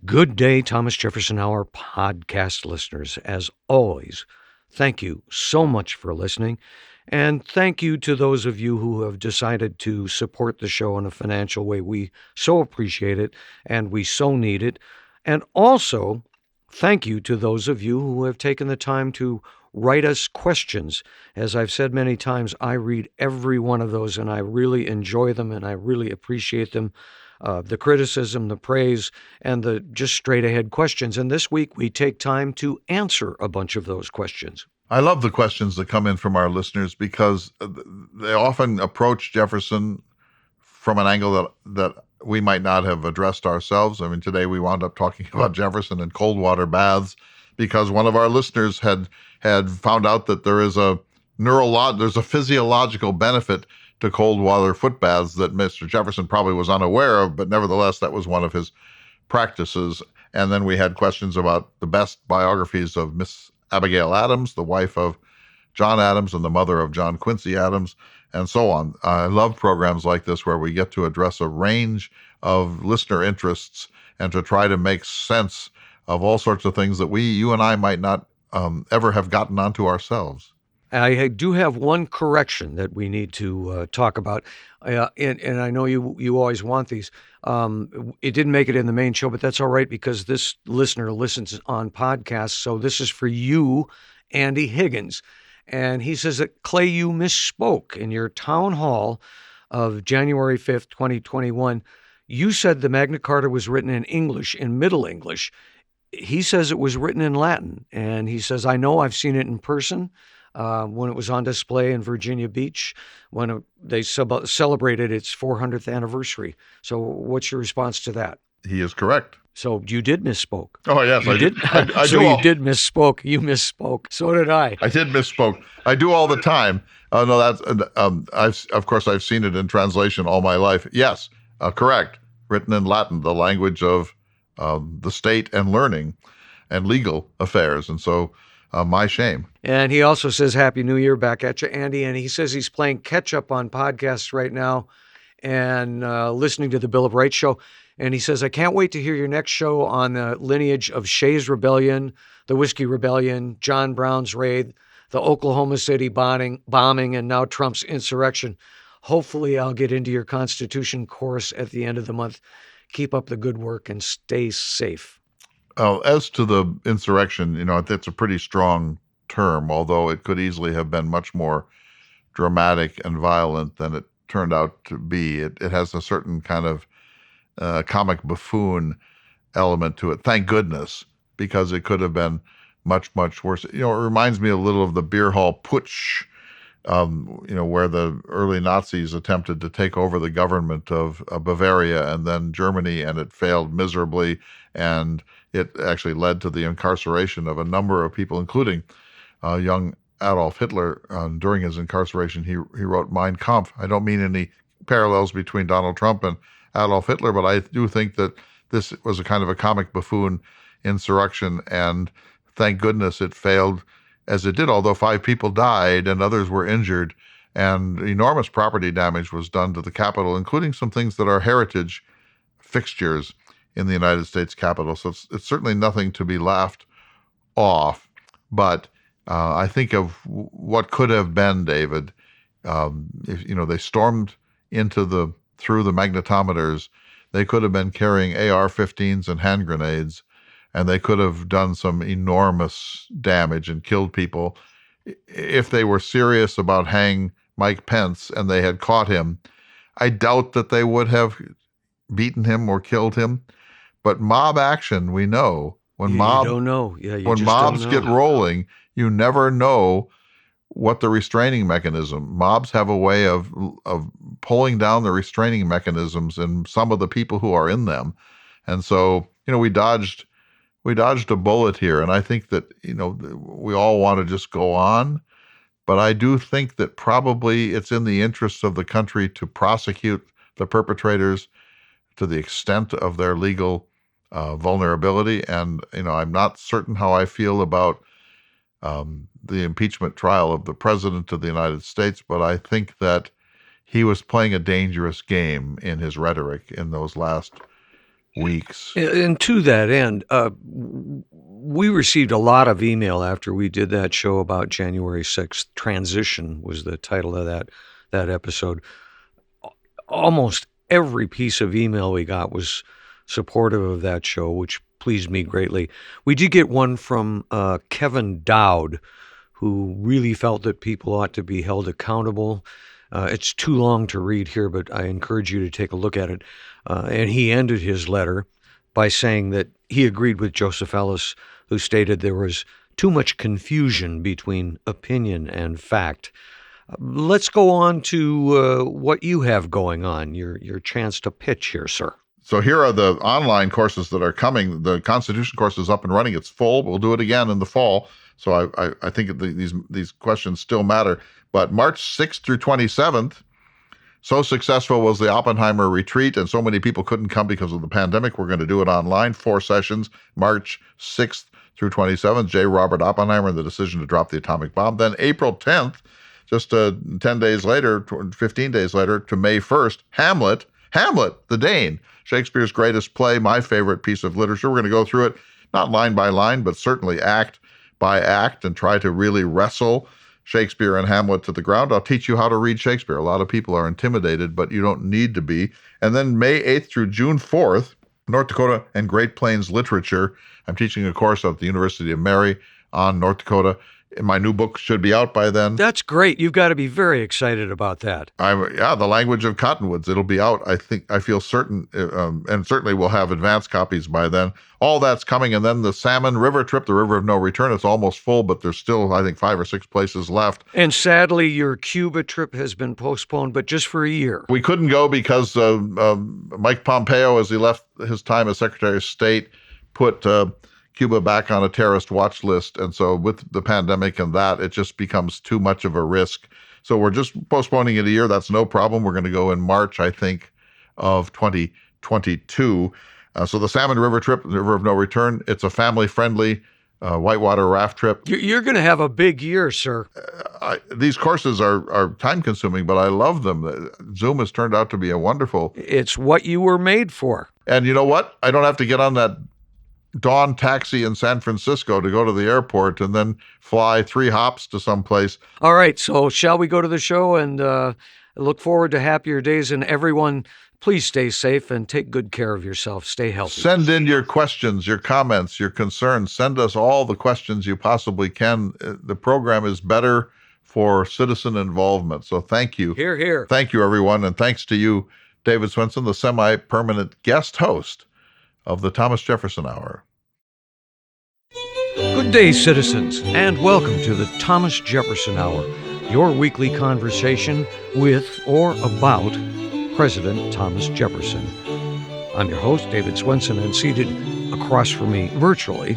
Good day, Thomas Jefferson Hour podcast listeners. As always, thank you so much for listening. And thank you to those of you who have decided to support the show in a financial way. We so appreciate it and we so need it. And also, thank you to those of you who have taken the time to write us questions. As I've said many times, I read every one of those and I really enjoy them and I really appreciate them. The criticism, the praise, and the just straight ahead questions. And this week we take time to answer a bunch of those questions. I love the questions that come in from our listeners because they often approach Jefferson from an angle that we might not have addressed ourselves. I mean, today we wound up talking about Jefferson and cold water baths because one of our listeners had found out that there's a physiological benefit to cold water foot baths that Mr. Jefferson probably was unaware of, but nevertheless, that was one of his practices. And then we had questions about the best biographies of Miss Abigail Adams, the wife of John Adams and the mother of John Quincy Adams, and so on. I love programs like this where we get to address a range of listener interests and to try to make sense of all sorts of things that you and I might not ever have gotten onto ourselves. I do have one correction that we need to talk about, and I know you always want these. It didn't make it in the main show, but that's all right because this listener listens on podcasts, so this is for you, Andy Higgins. And he says that, Clay, you misspoke in your town hall of January 5th, 2021. You said the Magna Carta was written in English, in Middle English. He says it was written in Latin, and he says, I know I've seen it in person. When it was on display in Virginia Beach, when they celebrated its 400th anniversary. So what's your response to that? He is correct. So you did misspoke. Oh, yes, I did. You did misspoke. You misspoke. So did I. I did misspoke. I do all the time. No, that's I've seen it in translation all my life. Yes, correct. Written in Latin, the language of the state and learning and legal affairs. And so my shame. And he also says, Happy New Year back at you, Andy. And he says he's playing catch up on podcasts right now and listening to the Bill of Rights show. And he says, I can't wait to hear your next show on the lineage of Shays Rebellion, the Whiskey Rebellion, John Brown's raid, the Oklahoma City bombing, and now Trump's insurrection. Hopefully I'll get into your Constitution course at the end of the month. Keep up the good work and stay safe. As to the insurrection, it's a pretty strong term, although it could easily have been much more dramatic and violent than it turned out to be. It has a certain kind of comic buffoon element to it. Thank goodness, because it could have been much, much worse. It reminds me a little of the beer hall putsch, where the early Nazis attempted to take over the government of Bavaria and then Germany, and it failed miserably. And it actually led to the incarceration of a number of people, including young Adolf Hitler. During his incarceration, he wrote Mein Kampf. I don't mean any parallels between Donald Trump and Adolf Hitler, but I do think that this was a kind of a comic buffoon insurrection, and thank goodness it failed as it did, although 5 people died and others were injured, and enormous property damage was done to the Capitol, including some things that are heritage fixtures in the United States Capitol. So it's certainly nothing to be laughed off. But I think of what could have been, David, if they stormed through the magnetometers. They could have been carrying AR-15s and hand grenades, and they could have done some enormous damage and killed people. If they were serious about hanging Mike Pence and they had caught him, I doubt that they would have beaten him or killed him. But mob action, we know, when mobs get rolling, you never know what the restraining mechanism. Mobs have a way of pulling down the restraining mechanisms in some of the people who are in them. And so, we dodged a bullet here. And I think that, we all want to just go on. But I do think that probably it's in the interests of the country to prosecute the perpetrators to the extent of their legal vulnerability. And, I'm not certain how I feel about the impeachment trial of the president of the United States, but I think that he was playing a dangerous game in his rhetoric in those last weeks. And to that end, we received a lot of email after we did that show about January 6th. Transition was the title of that episode. Almost every piece of email we got was supportive of that show, which pleased me greatly. We did get one from Kevin Dowd, who really felt that people ought to be held accountable. It's too long to read here, but I encourage you to take a look at it. And he ended his letter by saying that he agreed with Joseph Ellis, who stated there was too much confusion between opinion and fact. Let's go on to what you have going on, your chance to pitch here, sir. So here are the online courses that are coming. The Constitution course is up and running. It's full. We'll do it again in the fall. So I think these questions still matter. But March 6th through 27th, so successful was the Oppenheimer retreat, and so many people couldn't come because of the pandemic. We're going to do it online, 4 sessions, March 6th through 27th, J. Robert Oppenheimer and the decision to drop the atomic bomb. Then April 10th, just 10 days later, 15 days later, to May 1st, Hamlet, the Dane, Shakespeare's greatest play, my favorite piece of literature. We're going to go through it, not line by line, but certainly act by act, and try to really wrestle Shakespeare and Hamlet to the ground. I'll teach you how to read Shakespeare. A lot of people are intimidated, but you don't need to be. And then May 8th through June 4th, North Dakota and Great Plains literature. I'm teaching a course at the University of Mary on North Dakota. My new book should be out by then. That's great. You've got to be very excited about that. The Language of Cottonwoods. It'll be out, I feel certain, and certainly we'll have advanced copies by then. All that's coming. And then the Salmon River trip, the River of No Return, it's almost full, but there's still, I think, 5 or 6 places left. And sadly, your Cuba trip has been postponed, but just for a year. We couldn't go because Mike Pompeo, as he left his time as Secretary of State, put Cuba back on a terrorist watch list. And so with the pandemic and that, it just becomes too much of a risk. So we're just postponing it a year. That's no problem. We're going to go in March, I think, of 2022. So the Salmon River trip, the River of No Return, it's a family-friendly whitewater raft trip. You're going to have a big year, sir. These courses are time-consuming, but I love them. Zoom has turned out to be a wonderful... It's what you were made for. And you know what? I don't have to get on that dawn taxi in San Francisco to go to the airport and then fly 3 hops to someplace. All right, so shall we go to the show and look forward to happier days? And everyone, please stay safe and take good care of yourself. Stay healthy. Send in your questions, your comments, your concerns. Send us all the questions you possibly can. The program is better for citizen involvement. So thank you. Hear, hear. Thank you, everyone. And thanks to you, David Swenson, the semi-permanent guest host of the Thomas Jefferson Hour. Good day, citizens, and welcome to the Thomas Jefferson Hour, your weekly conversation with or about President Thomas Jefferson. I'm your host, David Swenson, and seated across from me virtually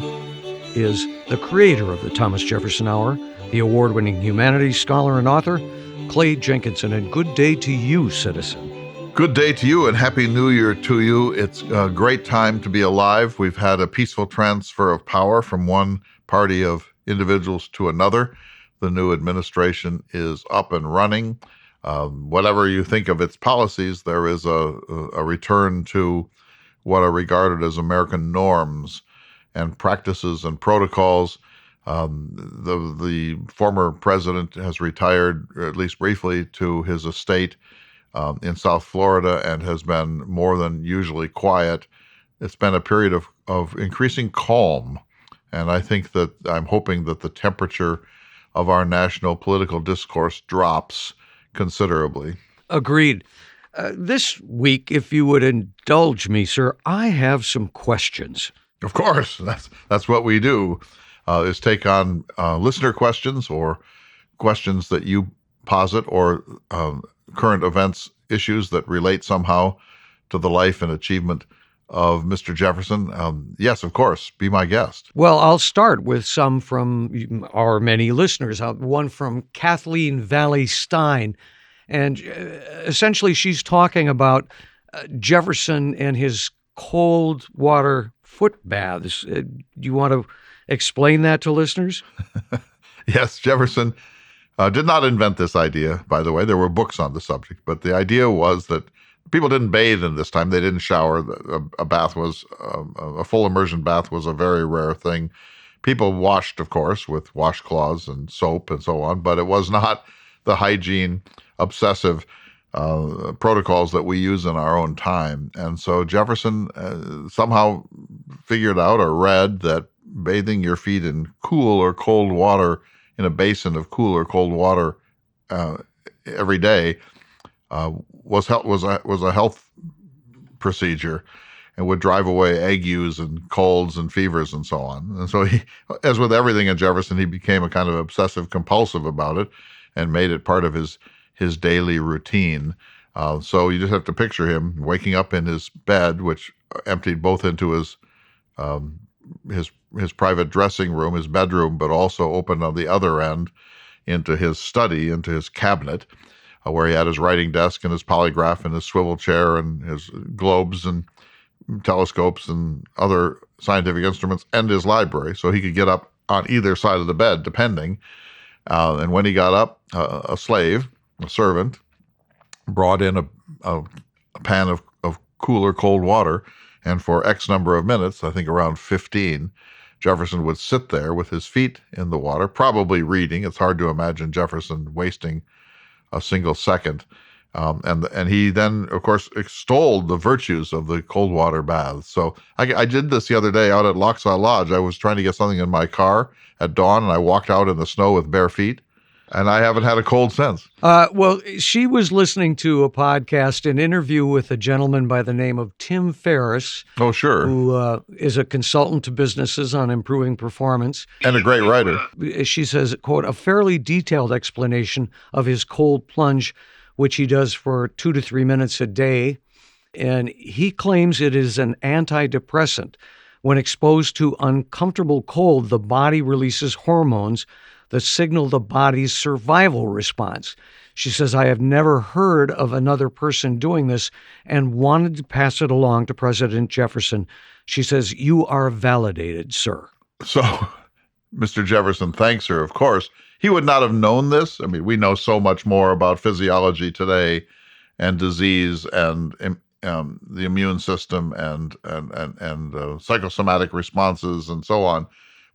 is the creator of the Thomas Jefferson Hour, the award-winning humanities scholar and author, Clay Jenkinson. And good day to you, citizen. Good day to you and Happy New Year to you. It's a great time to be alive. We've had a peaceful transfer of power from one party of individuals to another. The new administration is up and running. Whatever you think of its policies, there is a return to what are regarded as American norms and practices and protocols. The former president has retired, at least briefly, to his estate in South Florida and has been more than usually quiet. It's been a period of increasing calm. And I think that I'm hoping that the temperature of our national political discourse drops considerably. Agreed. This week, if you would indulge me, sir, I have some questions. Of course, that's what we do, is take on listener questions or questions that you posit or current events issues that relate somehow to the life and achievement of Mr. Jefferson. Yes, of course, be my guest. Well, I'll start with some from our many listeners. One from Kathleen Valley Stein. And essentially, she's talking about Jefferson and his cold water foot baths. Do you want to explain that to listeners? Yes, Jefferson did not invent this idea, by the way. There were books on the subject, but the idea was that people didn't bathe in this time. They didn't shower. A bath was a full immersion bath was a very rare thing. People washed, of course, with washcloths and soap and so on, but it was not the hygiene obsessive protocols that we use in our own time. And so Jefferson somehow figured out or read that bathing your feet in cool or cold water in a basin of cool or cold water every day was a health procedure and would drive away agues and colds and fevers and so on. And so he, as with everything in Jefferson, he became a kind of obsessive compulsive about it and made it part of his daily routine. So you just have to picture him waking up in his bed, which emptied both into his private dressing room, his bedroom, but also opened on the other end into his study, into his cabinet, where he had his writing desk and his polygraph and his swivel chair and his globes and telescopes and other scientific instruments, and his library, so he could get up on either side of the bed, depending. And when he got up, a servant, brought in a pan of cool or cold water, and for X number of minutes, I think around 15, Jefferson would sit there with his feet in the water, probably reading. It's hard to imagine Jefferson wasting a single second. And he then, of course, extolled the virtues of the cold water baths. So I did this the other day out at Lochsaw Lodge. I was trying to get something in my car at dawn, and I walked out in the snow with bare feet, and I haven't had a cold since. Well, she was listening to a podcast, an interview with a gentleman by the name of Tim Ferriss. Oh, sure. Who is a consultant to businesses on improving performance. And a great writer. She says, quote, a fairly detailed explanation of his cold plunge, which he does for 2 to 3 minutes a day. And he claims it is an antidepressant. When exposed to uncomfortable cold, the body releases hormones that signal the body's survival response. She says, I have never heard of another person doing this and wanted to pass it along to President Jefferson. She says, you are validated, sir. So Mr. Jefferson thanks her, of course. He would not have known this. I mean, we know so much more about physiology today and disease and the immune system and psychosomatic responses and so on.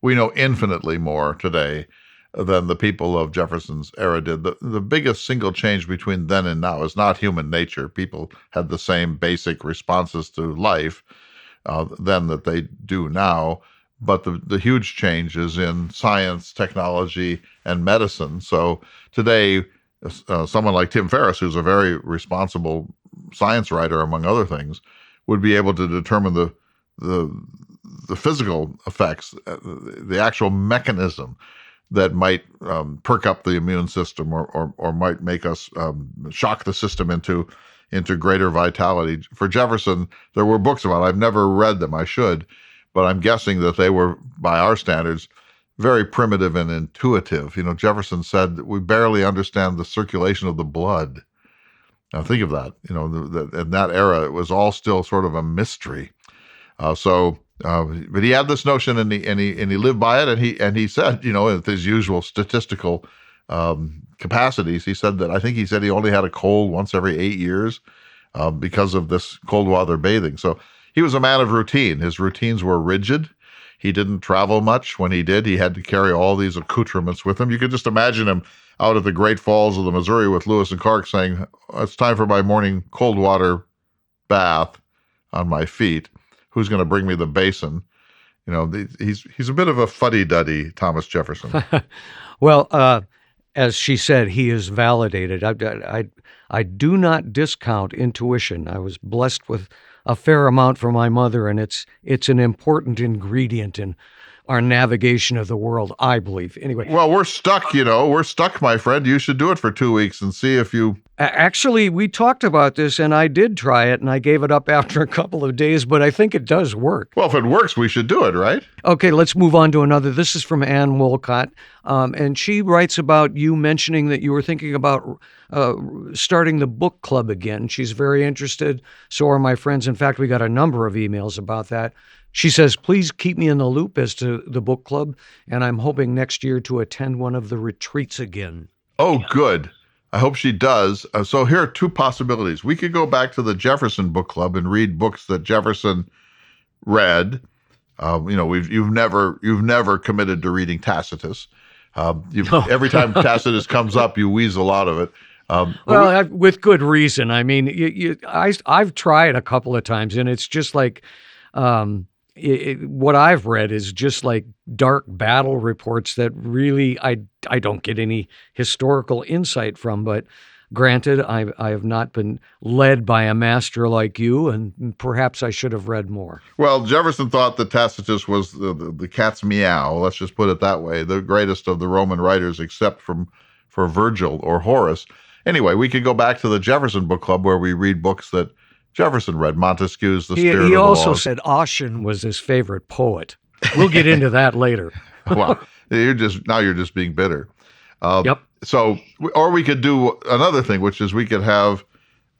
We know infinitely more today than the people of Jefferson's era did. The biggest single change between then and now is not human nature. People had the same basic responses to life then that they do now. But the huge change is in science, technology, and medicine. So today, someone like Tim Ferriss, who's a very responsible science writer, among other things, would be able to determine the physical effects, the actual mechanism that might perk up the immune system or might make us shock the system into greater vitality. For Jefferson, there were books about it. I've never read them. I should. But I'm guessing that they were, by our standards, very primitive and intuitive. You know, Jefferson said that we barely understand the circulation of the blood. Now think of that. You know, in that era, it was all still sort of a mystery. But he had this notion, and he lived by it. And he said, you know, with his usual statistical capacities, he said he only had a cold once every 8 years because of this cold water bathing. So he was a man of routine. His routines were rigid. He didn't travel much. When he did, he had to carry all these accoutrements with him. You could just imagine him out at the Great Falls of the Missouri with Lewis and Clark saying, it's time for my morning cold water bath on my feet. Who's going to bring me the basin? You know, he's a bit of a fuddy-duddy, Thomas Jefferson. Well, as she said, he is validated. I do not discount intuition. I was blessed with a fair amount from my mother, and it's an important ingredient in our navigation of the world, I believe. Anyway. Well, we're stuck, my friend. You should do it for 2 weeks and see if you... Actually, we talked about this, and I did try it, and I gave it up after a couple of days, but I think it does work. Well, if it works, we should do it, right? Okay, let's move on to another. This is from Ann Wolcott, and she writes about you mentioning that you were thinking about starting the book club again. She's very interested. So are my friends. In fact, we got a number of emails about that. She says, please keep me in the loop as to the book club, and I'm hoping next year to attend one of the retreats again. Oh, good. I hope she does. So here are two possibilities. We could go back to the Jefferson book club and read books that Jefferson read. You've never committed to reading Tacitus. No. Every time Tacitus comes up, you weasel out of it. With good reason. I mean, I've tried a couple of times, and it's just like what I've read is just like dark battle reports that really I don't get any historical insight from. But granted, I have not been led by a master like you, and perhaps I should have read more. Well, Jefferson thought that Tacitus was the Cat's Meow. Let's just put it that way, the greatest of the Roman writers, except for Virgil or Horace. Anyway, we could go back to the Jefferson book club where we read books that Jefferson read. Montesquieu's The Spirit of the He also Laws. said Ossian was his favorite poet. We'll get into that later. Well, you're just being bitter. Yep. So, or we could do another thing, which is we could have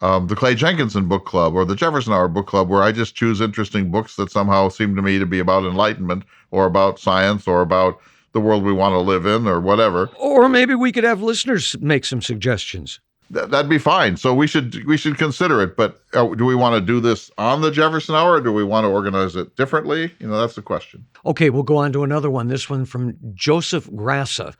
the Clay Jenkinson book club or the Jefferson Hour book club, where I just choose interesting books that somehow seem to me to be about enlightenment or about science or about the world we want to live in or whatever. Or maybe we could have listeners make some suggestions. That'd be fine. So we should consider it. But do we want to do this on the Jefferson Hour, or do we want to organize it differently? That's the question. Okay, we'll go on to another one. This one from Joseph Grassa.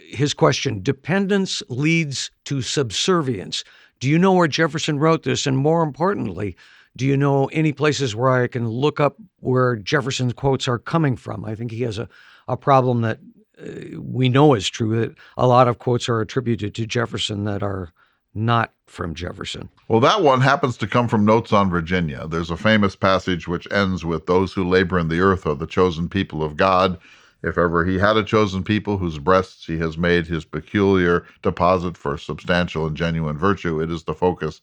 His question: dependence leads to subservience. Do you know where Jefferson wrote this? And more importantly, do you know any places where I can look up where Jefferson's quotes are coming from? I think he has a problem that we know is true, that a lot of quotes are attributed to Jefferson that are not from Jefferson. Well, that one happens to come from Notes on Virginia. There's a famous passage which ends with, "Those who labor in the earth are the chosen people of God. If ever he had a chosen people whose breasts he has made his peculiar deposit for substantial and genuine virtue, it is the focus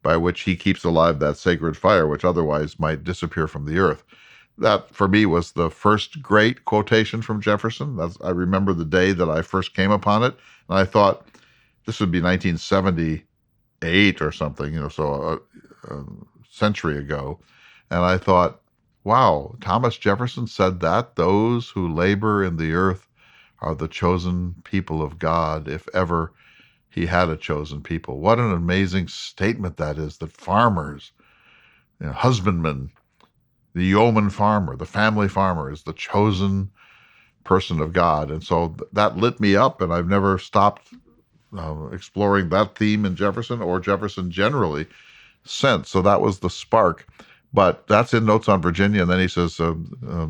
by which he keeps alive that sacred fire which otherwise might disappear from the earth." That, for me, was the first great quotation from Jefferson. I remember the day that I first came upon it, and I thought this would be 1978 or something, so a century ago. And I thought, wow, Thomas Jefferson said that, "Those who labor in the earth are the chosen people of God, if ever he had a chosen people." What an amazing statement that is, that farmers, husbandmen, the yeoman farmer, the family farmer is the chosen person of God. And so that lit me up, and I've never stopped exploring that theme in Jefferson or Jefferson generally since. So that was the spark. But that's in Notes on Virginia. And then he says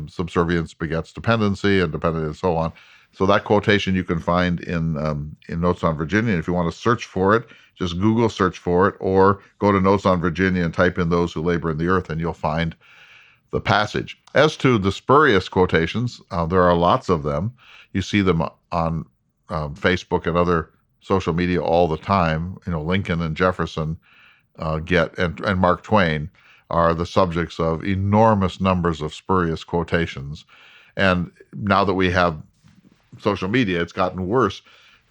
subservience begets dependency, and dependence and so on. So that quotation you can find in Notes on Virginia. If you want to search for it, just Google search for it, or go to Notes on Virginia and type in "those who labor in the earth," and you'll find the passage. As to the spurious quotations, there are lots of them. You see them on Facebook and other social media all the time. Lincoln and Jefferson and Mark Twain are the subjects of enormous numbers of spurious quotations. And now that we have social media, it's gotten worse.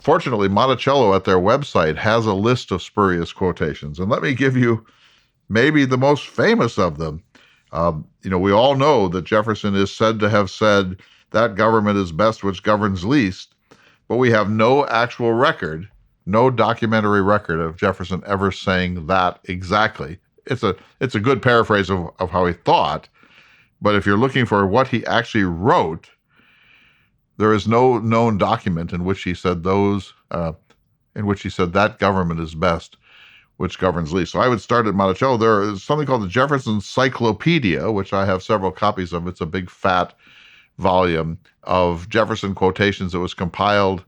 Fortunately, Monticello at their website has a list of spurious quotations. And let me give you maybe the most famous of them. We all know that Jefferson is said to have said, "That government is best which governs least," but we have no actual record, no documentary record of Jefferson ever saying that exactly. It's a good paraphrase of how he thought, but if you're looking for what he actually wrote, there is no known document in which he said that government is best which governs least. So I would start at Monticello. There is something called the Jefferson Cyclopedia, which I have several copies of. It's a big fat volume of Jefferson quotations that was compiled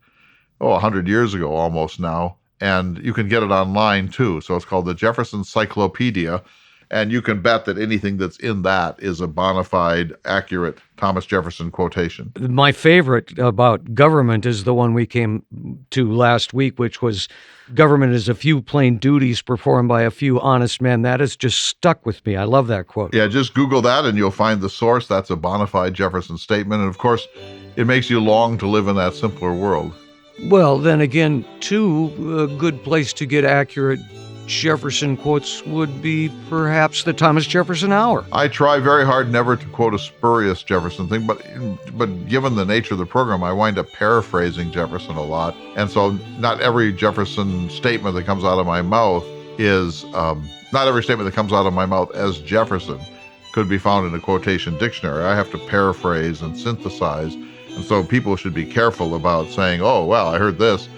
100 years ago almost now, and you can get it online too. So it's called the Jefferson Cyclopedia, and you can bet that anything that's in that is a bona fide, accurate Thomas Jefferson quotation. My favorite about government is the one we came to last week, which was, "Government is a few plain duties performed by a few honest men." That has just stuck with me. I love that quote. Yeah, just Google that and you'll find the source. That's a bona fide Jefferson statement. And of course, it makes you long to live in that simpler world. Well, then again, too, a good place to get accurate Jefferson quotes would be perhaps the Thomas Jefferson Hour. I try very hard never to quote a spurious Jefferson thing, but given the nature of the program, I wind up paraphrasing Jefferson a lot. And so not every Jefferson statement that comes out of my mouth is, not every statement that comes out of my mouth as Jefferson could be found in a quotation dictionary. I have to paraphrase and synthesize. And so people should be careful about saying, oh, well, I heard this.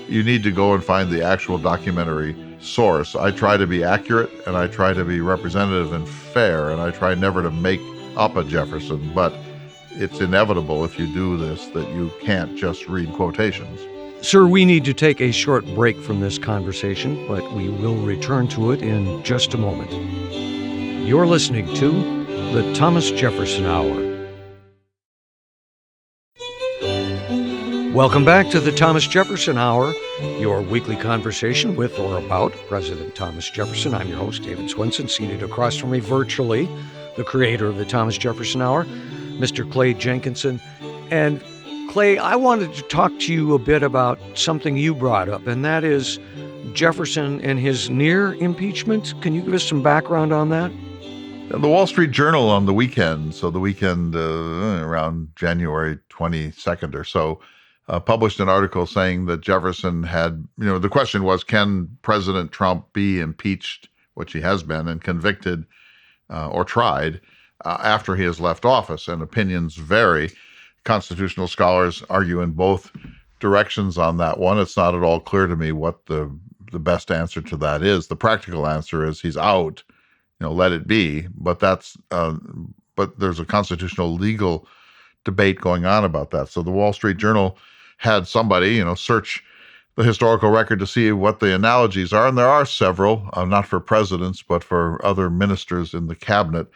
You need to go and find the actual documentary source. I try to be accurate, and I try to be representative and fair, and I try never to make up a Jefferson, but it's inevitable if you do this that you can't just read quotations. Sir, we need to take a short break from this conversation, but we will return to it in just a moment. You're listening to the Thomas Jefferson Hour. Welcome back to the Thomas Jefferson Hour, your weekly conversation with or about President Thomas Jefferson. I'm your host, David Swenson, seated across from me virtually, the creator of the Thomas Jefferson Hour, Mr. Clay Jenkinson. And Clay, I wanted to talk to you a bit about something you brought up, and that is Jefferson and his near impeachment. Can you give us some background on that? The Wall Street Journal on the weekend, around January 22nd or so, published an article saying that Jefferson had, the question was, can President Trump be impeached, which he has been, and convicted or tried after he has left office? And opinions vary. Constitutional scholars argue in both directions on that one. It's not at all clear to me what the best answer to that is. The practical answer is he's out, let it be. But but there's a constitutional legal debate going on about that. So the Wall Street Journal had somebody, search the historical record to see what the analogies are. And there are several, not for presidents, but for other ministers in the cabinet.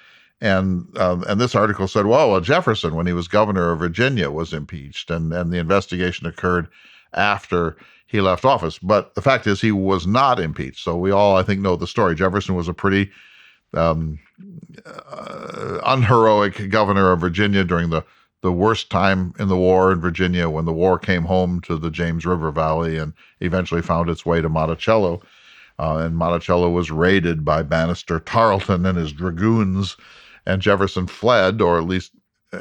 And this article said, well, Jefferson, when he was governor of Virginia, was impeached, and the investigation occurred after he left office. But the fact is he was not impeached. So we all, I think, know the story. Jefferson was a pretty unheroic governor of Virginia during the worst time in the war in Virginia, when the war came home to the James River Valley and eventually found its way to Monticello. And Monticello was raided by Banastre Tarleton and his dragoons, and Jefferson fled, or at least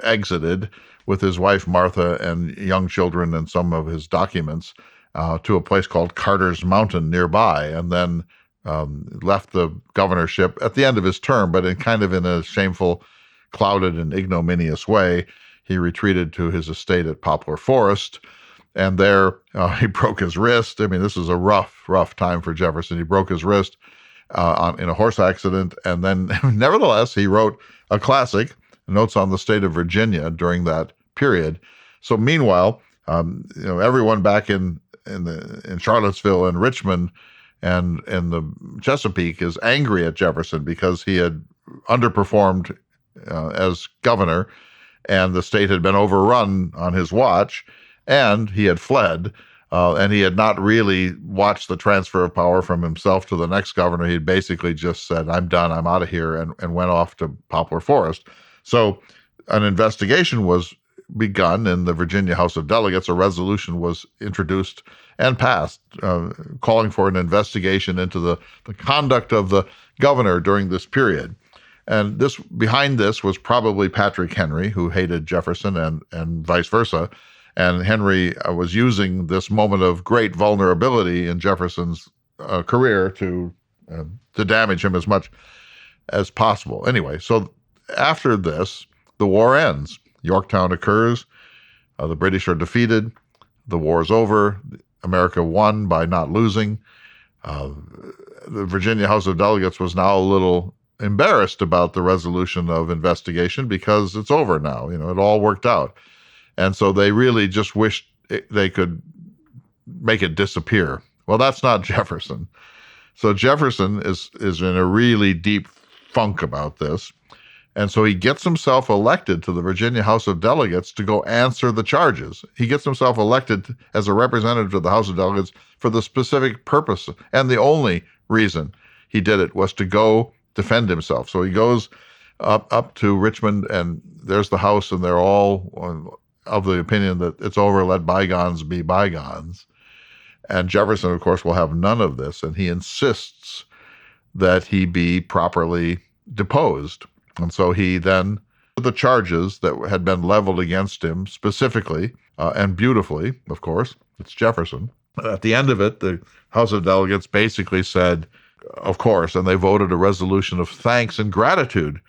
exited, with his wife Martha and young children and some of his documents to a place called Carter's Mountain nearby, and then left the governorship at the end of his term, but in a shameful, clouded, and ignominious way. He retreated to his estate at Poplar Forest, and there he broke his wrist. I mean, this is a rough time for Jefferson. He broke his wrist in a horse accident, and then nevertheless, he wrote a classic, Notes on the State of Virginia, during that period. So meanwhile, everyone back in Charlottesville and Richmond and the Chesapeake is angry at Jefferson because he had underperformed as governor, and the state had been overrun on his watch, and he had fled, and he had not really watched the transfer of power from himself to the next governor. He had basically just said, I'm done, I'm out of here, and went off to Poplar Forest. So an investigation was begun in the Virginia House of Delegates. A resolution was introduced and passed calling for an investigation into the conduct of the governor during this period. And behind this was probably Patrick Henry, who hated Jefferson, and vice versa. And Henry was using this moment of great vulnerability in Jefferson's career to damage him as much as possible. Anyway, so after this, the war ends. Yorktown occurs. The British are defeated. The war is over. America won by not losing. The Virginia House of Delegates was now a little embarrassed about the resolution of investigation because it's over now. It all worked out. And so they really just wished they could make it disappear. Well, that's not Jefferson. So Jefferson is in a really deep funk about this. And so he gets himself elected to the Virginia House of Delegates to go answer the charges. He gets himself elected as a representative to the House of Delegates for the specific purpose. And the only reason he did it was to go defend himself. So he goes up to Richmond, and there's the House, and they're all of the opinion that it's over, let bygones be bygones. And Jefferson, of course, will have none of this, and he insists that he be properly deposed. And so he then, the charges that had been leveled against him specifically and beautifully, of course, it's Jefferson. At the end of it, the House of Delegates basically said, of course, and they voted a resolution of thanks and gratitude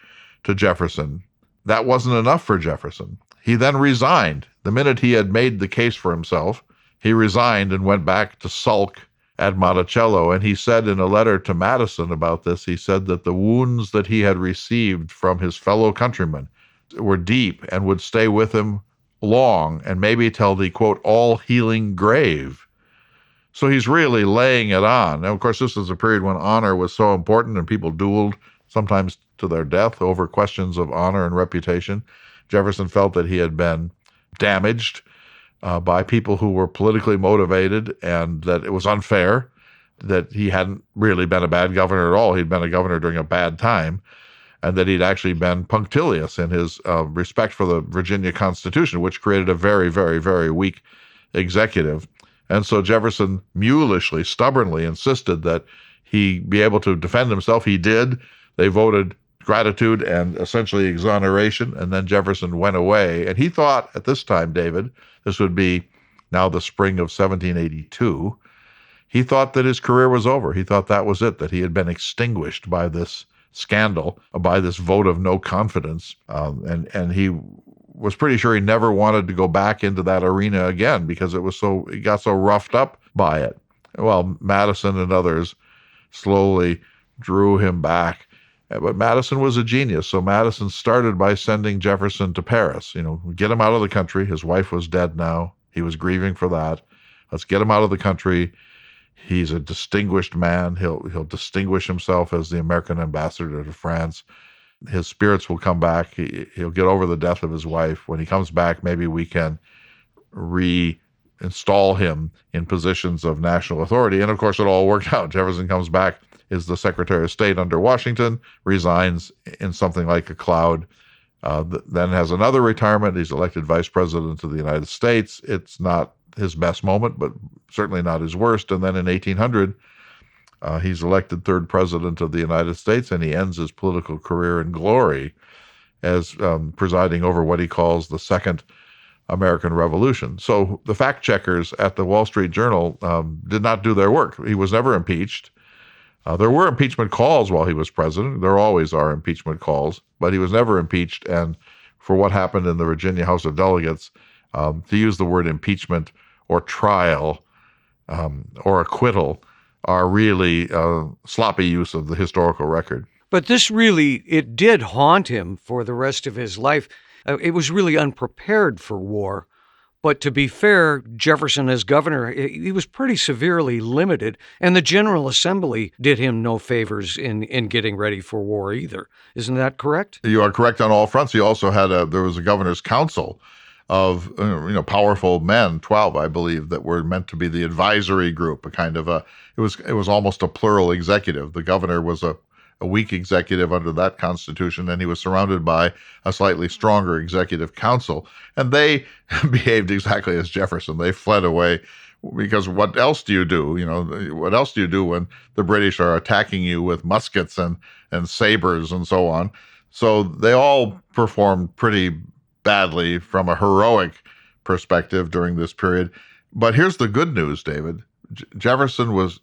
to Jefferson. That wasn't enough for Jefferson. He then resigned. The minute he had made the case for himself, he resigned and went back to sulk at Monticello. And he said in a letter to Madison about this, he said that the wounds that he had received from his fellow countrymen were deep and would stay with him long, and maybe till the, quote, all-healing grave. So he's really laying it on. Now, of course, this is a period when honor was so important and people dueled, sometimes to their death, over questions of honor and reputation. Jefferson felt that he had been damaged by people who were politically motivated, and that it was unfair, that he hadn't really been a bad governor at all. He'd been a governor during a bad time, and that he'd actually been punctilious in his respect for the Virginia Constitution, which created a very, very, very weak executive. And so Jefferson mulishly, stubbornly insisted that he be able to defend himself. He did. They voted gratitude and essentially exoneration, and then Jefferson went away. And he thought at this time, David, this would be now the spring of 1782, he thought that his career was over. He thought that was it, that he had been extinguished by this scandal, by this vote of no confidence. And he was pretty sure he never wanted to go back into that arena again because he got so roughed up by it. Well, Madison and others slowly drew him back. But Madison was a genius. So Madison started by sending Jefferson to Paris. Get him out of the country. His wife was dead now. He was grieving for that. Let's get him out of the country. He's a distinguished man. He'll distinguish himself as the American ambassador to France. His spirits will come back. He'll get over the death of his wife. When he comes back, maybe we can reinstall him in positions of national authority. And of course, it all worked out. Jefferson comes back, is the Secretary of State under Washington, resigns in something like a cloud, then has another retirement. He's elected Vice President of the United States. It's not his best moment, but certainly not his worst. And then in 1800, he's elected third president of the United States, and he ends his political career in glory as presiding over what he calls the Second American Revolution. So the fact checkers at the Wall Street Journal did not do their work. He was never impeached. There were impeachment calls while he was president. There always are impeachment calls, but he was never impeached. And for what happened in the Virginia House of Delegates, to use the word impeachment or trial or acquittal are really sloppy use of the historical record. But this really, it did haunt him for the rest of his life. It was really unprepared for war. But to be fair, Jefferson as governor, he was pretty severely limited, and the General Assembly did him no favors in getting ready for war either. Isn't that correct? You are correct on all fronts. He also had there was a governor's council of powerful men, 12, I believe, that were meant to be the advisory group, a kind of it was almost a plural executive. The governor was a weak executive under that constitution, and he was surrounded by a slightly stronger executive council. And they behaved exactly as Jefferson. They fled away because what else do you do? What else do you do when the British are attacking you with muskets and sabers and so on? So they all performed pretty badly from a heroic perspective during this period. But here's the good news, David. Jefferson was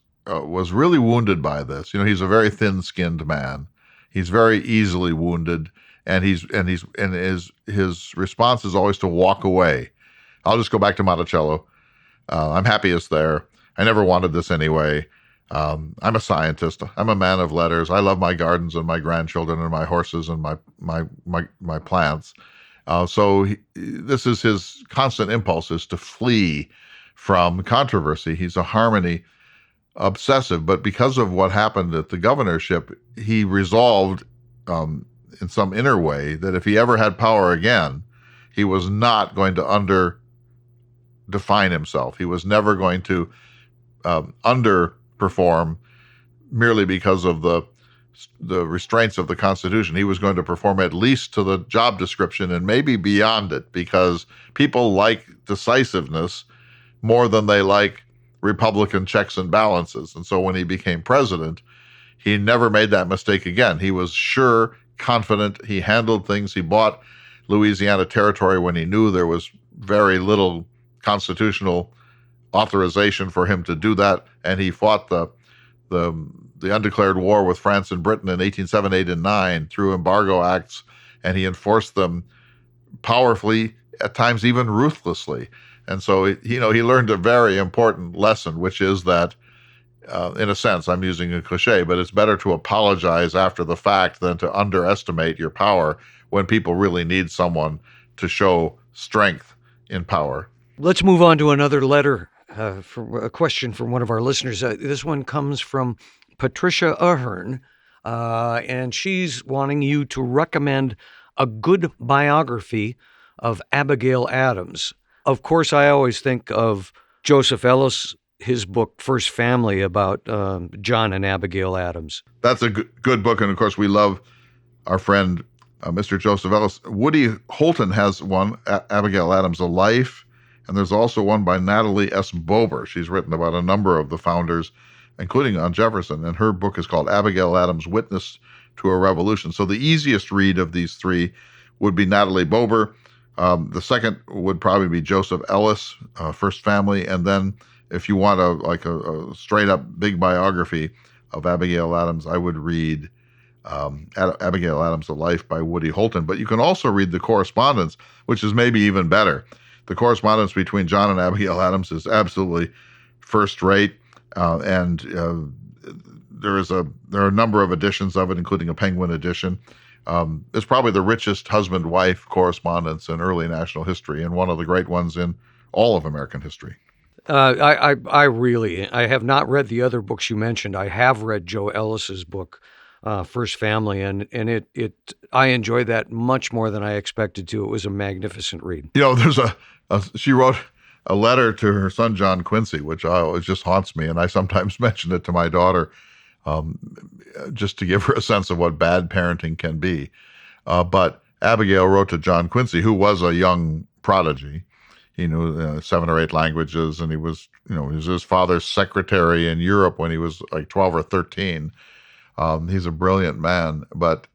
really wounded by this. He's a very thin-skinned man. He's very easily wounded, and his response is always to walk away. I'll just go back to Monticello. I'm happiest there. I never wanted this anyway. I'm a scientist. I'm a man of letters. I love my gardens and my grandchildren and my horses and my plants. This is his constant impulse, is to flee from controversy. He's a harmony obsessive, but because of what happened at the governorship, he resolved in some inner way that if he ever had power again, he was not going to define himself. He was never going to underperform merely because of the restraints of the Constitution. He was going to perform at least to the job description and maybe beyond it, because people like decisiveness more than they like Republican checks and balances. And so when he became president, he never made that mistake again. He was sure, confident, he handled things. He bought Louisiana Territory when he knew there was very little constitutional authorization for him to do that, and he fought the undeclared war with France and Britain in 1807, 8, and 9 through embargo acts, and he enforced them powerfully, at times even ruthlessly. And so, he learned a very important lesson, which is that, in a sense, I'm using a cliche, but it's better to apologize after the fact than to underestimate your power when people really need someone to show strength in power. Let's move on to another letter, for a question from one of our listeners. This one comes from Patricia Ahern, and she's wanting you to recommend a good biography of Abigail Adams. Of course, I always think of Joseph Ellis, his book, First Family, about John and Abigail Adams. That's a good book, and of course, we love our friend, Mr. Joseph Ellis. Woody Holton has one, Abigail Adams, A Life, and there's also one by Natalie S. Bober. She's written about a number of the founders, including on Jefferson, and her book is called Abigail Adams, Witness to a Revolution. So the easiest read of these three would be Natalie Bober. The second would probably be Joseph Ellis, First Family, and then if you want a straight up big biography of Abigail Adams, I would read Abigail Adams, A Life by Woody Holton. But you can also read the correspondence, which is maybe even better. The correspondence between John and Abigail Adams is absolutely first rate, and there are a number of editions of it, including a Penguin edition. It's probably the richest husband-wife correspondence in early national history, and one of the great ones in all of American history. I have not read the other books you mentioned. I have read Joe Ellis's book, First Family, and I enjoyed that much more than I expected to. It was a magnificent read. She wrote a letter to her son John Quincy, which just haunts me, and I sometimes mention it to my daughter, just to give her a sense of what bad parenting can be. But Abigail wrote to John Quincy, who was a young prodigy. He knew 7 or 8 languages, and he was his father's secretary in Europe when he was like 12 or 13. He's a brilliant man, but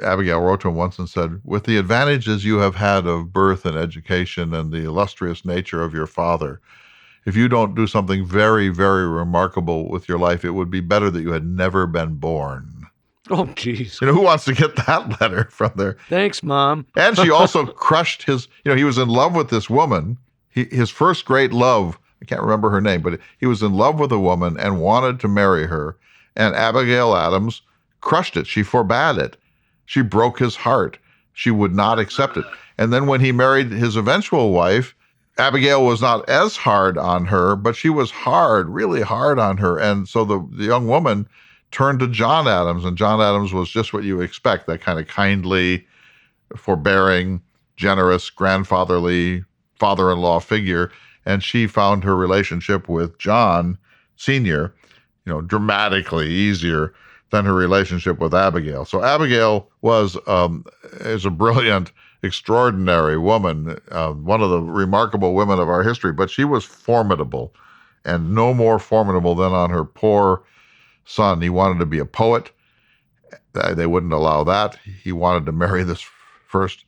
Abigail wrote to him once and said, "With the advantages you have had of birth and education and the illustrious nature of your father, if you don't do something very, very remarkable with your life, it would be better that you had never been born." Oh, geez. Who wants to get that letter from there? Thanks, Mom. And she also crushed he was in love with this woman. His first great love, I can't remember her name, but he was in love with a woman and wanted to marry her. And Abigail Adams crushed it. She forbade it. She broke his heart. She would not accept it. And then when he married his eventual wife, Abigail was not as hard on her, but she was hard, really hard on her. And so the young woman turned to John Adams, and John Adams was just what you expect, that kind of kindly, forbearing, generous, grandfatherly, father-in-law figure. And she found her relationship with John Sr., dramatically easier than her relationship with Abigail. So Abigail is a brilliant, extraordinary woman, one of the remarkable women of our history, but she was formidable, and no more formidable than on her poor son. He wanted to be a poet. They wouldn't allow that. He wanted to marry this first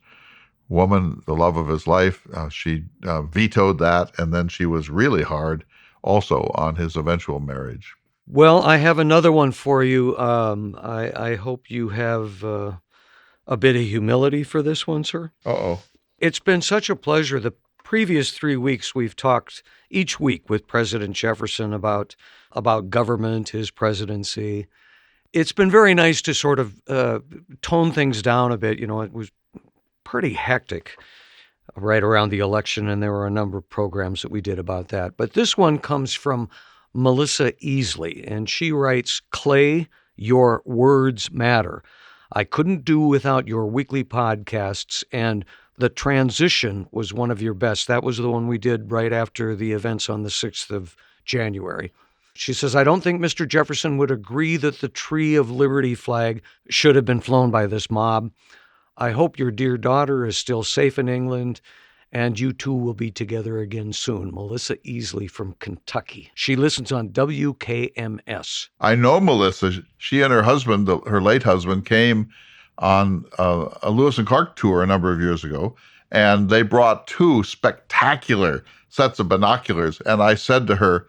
woman, the love of his life. She vetoed that, and then she was really hard also on his eventual marriage. Well, I have another one for you. I hope you have a bit of humility for this one, sir. Uh-oh. It's been such a pleasure. The previous 3 weeks, we've talked each week with President Jefferson about government, his presidency. It's been very nice to sort of tone things down a bit. It was pretty hectic right around the election, and there were a number of programs that we did about that. But this one comes from Melissa Easley, and she writes, "Clay, your words matter. I couldn't do without your weekly podcasts, and The Transition was one of your best." That was the one we did right after the events on the 6th of January. She says, "I don't think Mr. Jefferson would agree that the Tree of Liberty flag should have been flown by this mob. I hope your dear daughter is still safe in England, And you two will be together again soon. Melissa Easley from Kentucky. She listens on WKMS. I know Melissa. She and her husband, her late husband, came on a Lewis and Clark tour a number of years ago, and they brought 2 spectacular sets of binoculars. And I said to her,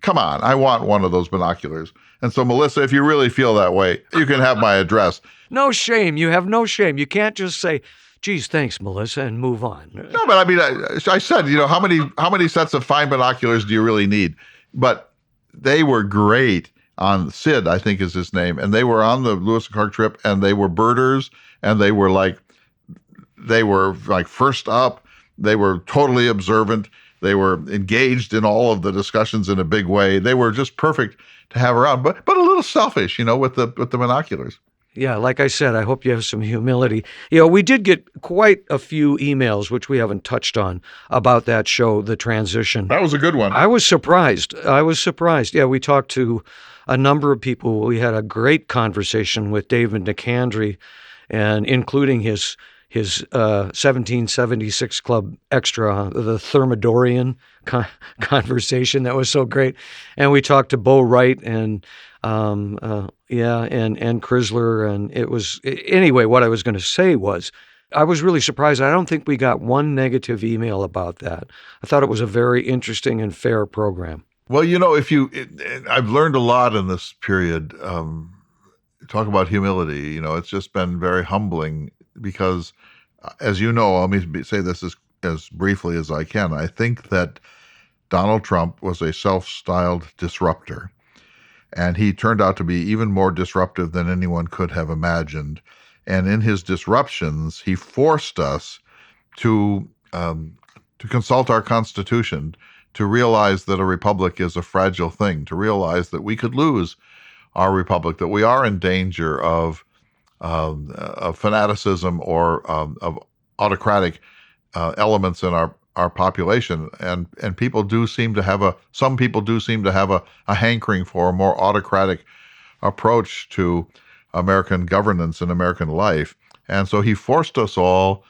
come on, I want one of those binoculars. And so, Melissa, if you really feel that way, you can have my address. No shame. You have no shame. You can't just say, geez, thanks, Melissa, and move on. No, but I mean, I said, how many sets of fine binoculars do you really need? But they were great on Sid, I think is his name, and they were on the Lewis and Clark trip, and they were birders, and they were like first up. They were totally observant. They were engaged in all of the discussions in a big way. They were just perfect to have around, but a little selfish, with the binoculars. Yeah, like I said, I hope you have some humility. We did get quite a few emails, which we haven't touched on, about that show, The Transition. That was a good one. I was surprised. Yeah, we talked to a number of people. We had a great conversation with David Nicandri, and including his 1776 Club Extra, the Thermidorian conversation. That was so great. And we talked to Bo Wright and Chrysler, and it was, anyway, what I was going to say was, I was really surprised. I don't think we got one negative email about that. I thought it was a very interesting and fair program. Well, I've learned a lot in this period. Talk about humility. It's just been very humbling because, as you know, let me say this as briefly as I can. I think that Donald Trump was a self-styled disruptor, and he turned out to be even more disruptive than anyone could have imagined. And in his disruptions, he forced us to consult our Constitution, to realize that a republic is a fragile thing, to realize that we could lose our republic, that we are in danger of fanaticism or of autocratic elements in our population, and people do seem to have some people do seem to have a hankering for a more autocratic approach to American governance and American life. And so he forced us all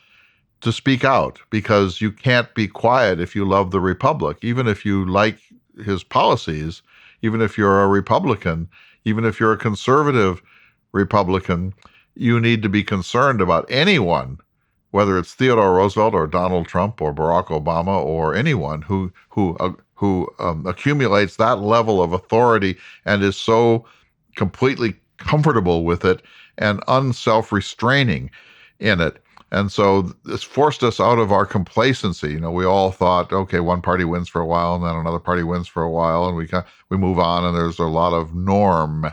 to speak out, because you can't be quiet if you love the republic, even if you like his policies, even if you're a Republican, even if you're a conservative Republican. You need to be concerned about anyone, whether it's Theodore Roosevelt or Donald Trump or Barack Obama or anyone who accumulates that level of authority and is so completely comfortable with it and unself-restraining in it. And so this forced us out of our complacency. We all thought, okay, one party wins for a while, and then another party wins for a while, and we move on, and there's a lot of norm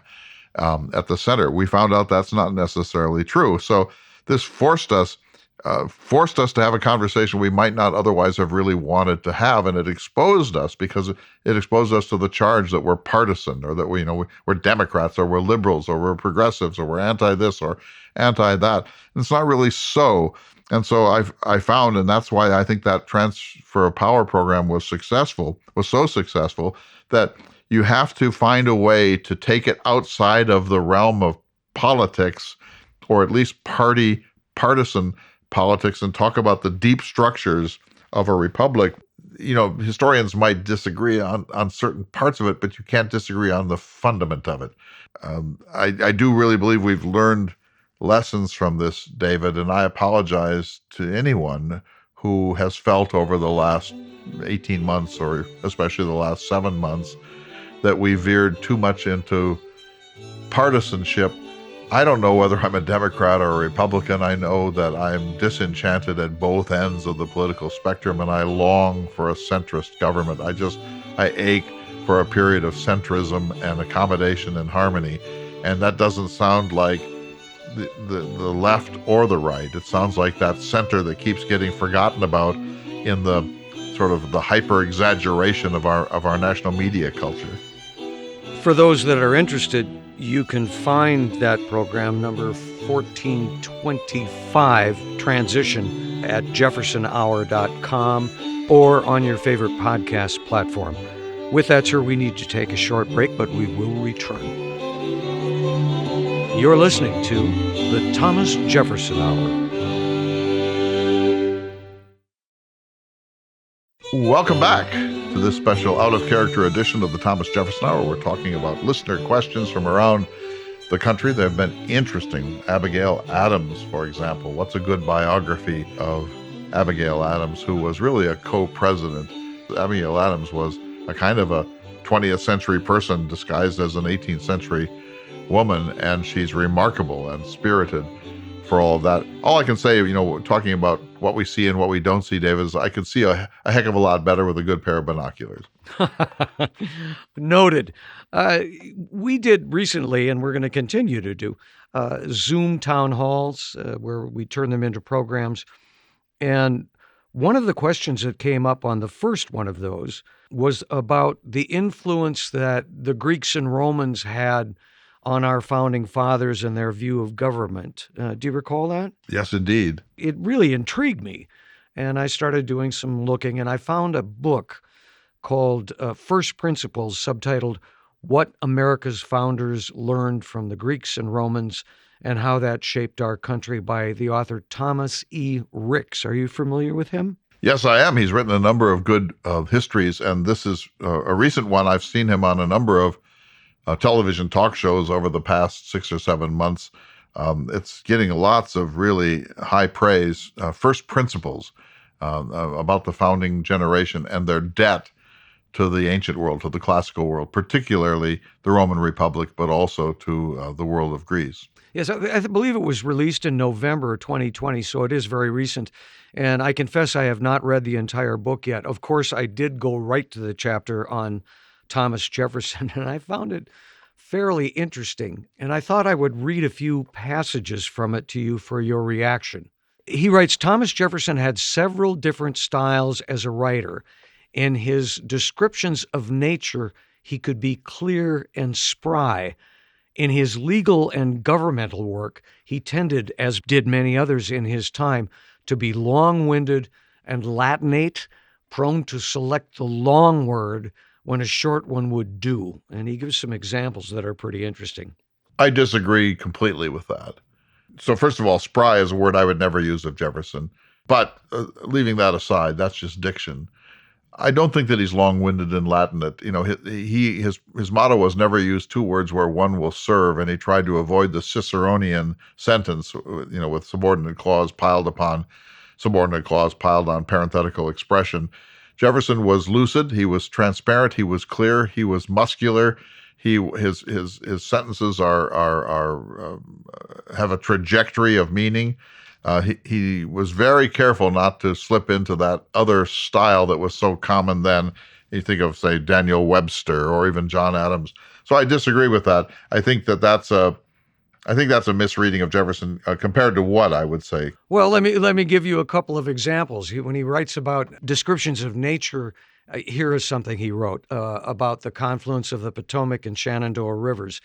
at the center. We found out that's not necessarily true. So this forced us to have a conversation we might not otherwise have really wanted to have, and it exposed us, because it exposed us to the charge that we're partisan, or that we're Democrats, or we're liberals, or we're progressives, or we're anti this or anti that. And it's not really so. And so I found, and that's why I think that transfer of power program was so successful, that you have to find a way to take it outside of the realm of politics, or at least partisan politics, and talk about the deep structures of a republic. Historians might disagree on certain parts of it, but you can't disagree on the fundament of it. I do really believe we've learned lessons from this, David, and I apologize to anyone who has felt over the last 18 months, or especially the last 7 months, that we veered too much into partisanship. I don't know whether I'm a Democrat or a Republican. I know that I'm disenchanted at both ends of the political spectrum, and I long for a centrist government. I ache for a period of centrism and accommodation and harmony. And that doesn't sound like the left or the right. It sounds like that center that keeps getting forgotten about in the sort of the hyper exaggeration of our national media culture. For those that are interested, you can find that program, number 1425, Transition, at jeffersonhour.com or on your favorite podcast platform. With that, sir, we need to take a short break, but we will return. You're listening to the Thomas Jefferson Hour. Welcome back to this special out-of-character edition of the Thomas Jefferson Hour. We're talking about listener questions from around the country. They've been interesting. Abigail Adams, for example. What's a good biography of Abigail Adams, who was really a co-president? Abigail Adams was a kind of a 20th century person disguised as an 18th century woman, and she's remarkable and spirited for all of that. All I can say, talking about what we see and what we don't see, David, is I could see a heck of a lot better with a good pair of binoculars. Noted. We did recently, and we're going to continue to do, Zoom town halls where we turn them into programs. And one of the questions that came up on the first one of those was about the influence that the Greeks and Romans had on our founding fathers and their view of government. Do you recall that? Yes, indeed. It really intrigued me. And I started doing some looking, and I found a book called First Principles, subtitled What America's Founders Learned from the Greeks and Romans and How That Shaped Our Country, by the author Thomas E. Ricks. Are you familiar with him? Yes, I am. He's written a number of good histories, and this is a recent one. I've seen him on a number of television talk shows over the past 6 or 7 months. It's getting lots of really high praise. First Principles about the founding generation and their debt to the ancient world, to the classical world, particularly the Roman Republic, but also to the world of Greece. Yes, I believe it was released in November 2020, so it is very recent. And I confess I have not read the entire book yet. Of course, I did go right to the chapter on Thomas Jefferson, and I found it fairly interesting. And I thought I would read a few passages from it to you for your reaction. He writes, Thomas Jefferson had several different styles as a writer. In his descriptions of nature, he could be clear and spry. In his legal and governmental work, he tended, as did many others in his time, to be long-winded and Latinate, prone to select the long word when a short one would do. And he gives some examples that are pretty interesting. I disagree completely with that. So first of all, spry is a word I would never use of Jefferson. But leaving that aside, that's just diction. I don't think that he's long-winded and Latinate. His motto was never use two words where one will serve, and he tried to avoid the Ciceronian sentence, with subordinate clause piled upon subordinate clause piled on parenthetical expression. Jefferson was lucid, he was transparent, he was clear, he was muscular. His sentences have a trajectory of meaning. He was very careful not to slip into that other style that was so common then. You think of, say, Daniel Webster or even John Adams. So I disagree with that. I think that's a misreading of Jefferson compared to what I would say. Well, let me give you a couple of examples. When he writes about descriptions of nature, here is something he wrote about the confluence of the Potomac and Shenandoah rivers.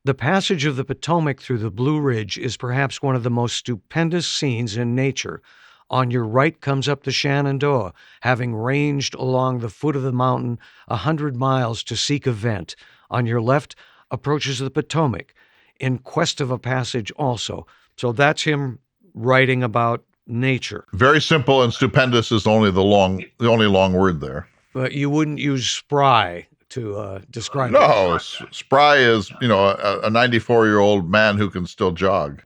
The passage of the Potomac through the Blue Ridge is perhaps one of the most stupendous scenes in nature. On your right comes up the Shenandoah, having ranged along the foot of the mountain 100 miles to seek a vent. On your left approaches the Potomac, in quest of a passage also. So that's him writing about nature. Very simple, and stupendous is only the only long word there. But you wouldn't use spry to describe it. No, spry is, a 94-year-old man who can still jog.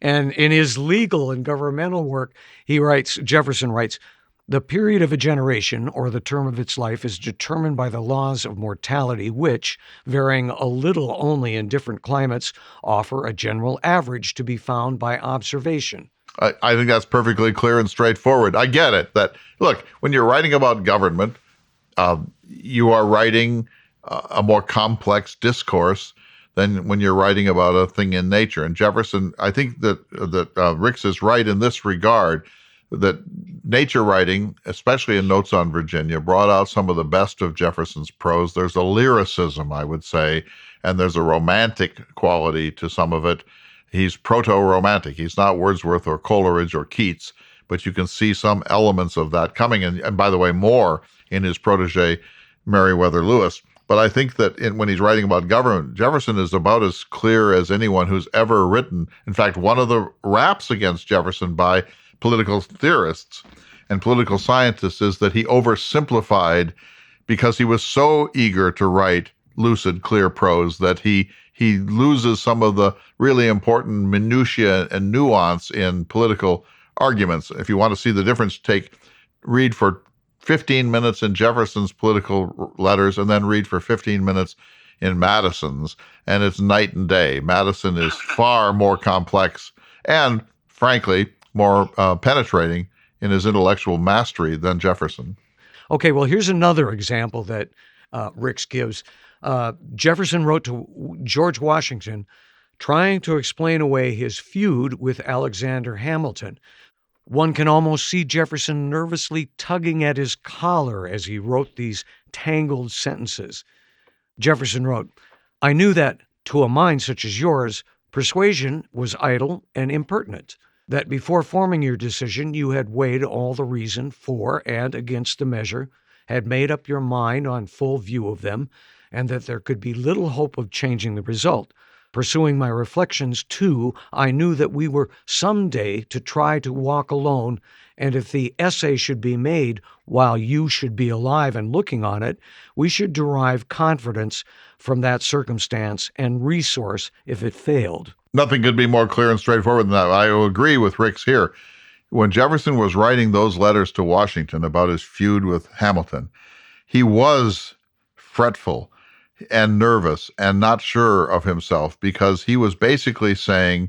And in his legal and governmental work, Jefferson writes, the period of a generation, or the term of its life, is determined by the laws of mortality, which, varying a little only in different climates, offer a general average to be found by observation. I think that's perfectly clear and straightforward. I get it. That, look, when you're writing about government, you are writing a more complex discourse than when you're writing about a thing in nature. And Jefferson, I think that Ricks is right in this regard, that nature writing, especially in Notes on Virginia, brought out some of the best of Jefferson's prose. There's a lyricism, I would say, and there's a romantic quality to some of it. He's proto-romantic. He's not Wordsworth or Coleridge or Keats, but you can see some elements of that coming. And by the way, more in his protege, Meriwether Lewis. But I think that when he's writing about government, Jefferson is about as clear as anyone who's ever written. In fact, one of the raps against Jefferson by political theorists and political scientists is that he oversimplified because he was so eager to write lucid, clear prose that he loses some of the really important minutiae and nuance in political arguments. If you want to see the difference, read for 15 minutes in Jefferson's political letters and then read for 15 minutes in Madison's, and it's night and day. Madison is far more complex and, frankly, more penetrating in his intellectual mastery than Jefferson. Okay, well, here's another example that Ricks gives. Jefferson wrote to George Washington trying to explain away his feud with Alexander Hamilton. One can almost see Jefferson nervously tugging at his collar as he wrote these tangled sentences. Jefferson wrote, "I knew that, to a mind such as yours, persuasion was idle and impertinent, that before forming your decision you had weighed all the reason for and against the measure, had made up your mind on full view of them, and that there could be little hope of changing the result. Pursuing my reflections, too, I knew that we were some day to try to walk alone, and if the essay should be made while you should be alive and looking on it, we should derive confidence from that circumstance and resource if it failed." Nothing could be more clear and straightforward than that. I agree with Ricks here. When Jefferson was writing those letters to Washington about his feud with Hamilton, he was fretful and nervous and not sure of himself because he was basically saying,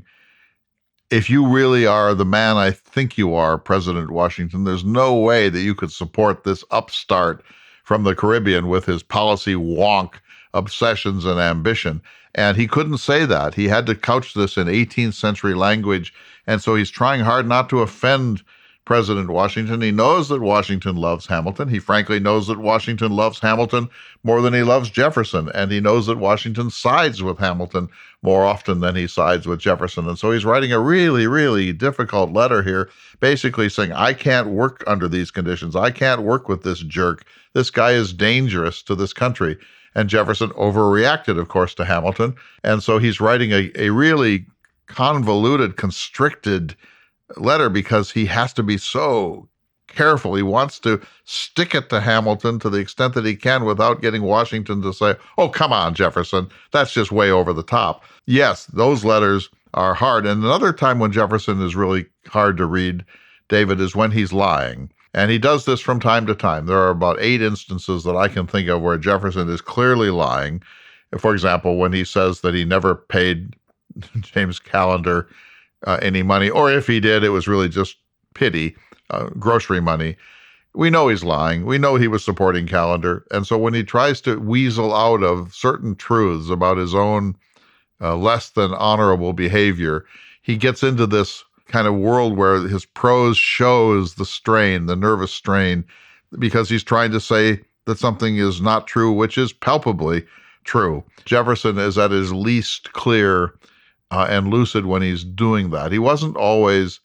if you really are the man I think you are, President Washington, there's no way that you could support this upstart from the Caribbean with his policy wonk, obsessions, and ambition. And he couldn't say that. He had to couch this in 18th century language. And so he's trying hard not to offend President Washington. He knows that Washington loves Hamilton. He frankly knows that Washington loves Hamilton more than he loves Jefferson. And he knows that Washington sides with Hamilton more often than he sides with Jefferson. And so he's writing a really, really difficult letter here, basically saying, I can't work under these conditions. I can't work with this jerk. This guy is dangerous to this country. And Jefferson overreacted, of course, to Hamilton. And so he's writing a really convoluted, constricted letter because he has to be so careful. He wants to stick it to Hamilton to the extent that he can without getting Washington to say, oh, come on, Jefferson, that's just way over the top. Yes, those letters are hard. And another time when Jefferson is really hard to read, David, is when he's lying. And he does this from time to time. There are about 8 instances that I can think of where Jefferson is clearly lying. For example, when he says that he never paid James Callender any money, or if he did, it was really just pity, grocery money. We know he's lying. We know he was supporting Callender. And so when he tries to weasel out of certain truths about his own less than honorable behavior, he gets into this kind of world where his prose shows the strain, the nervous strain, because he's trying to say that something is not true, which is palpably true. Jefferson is at his least clear and lucid when he's doing that. He wasn't always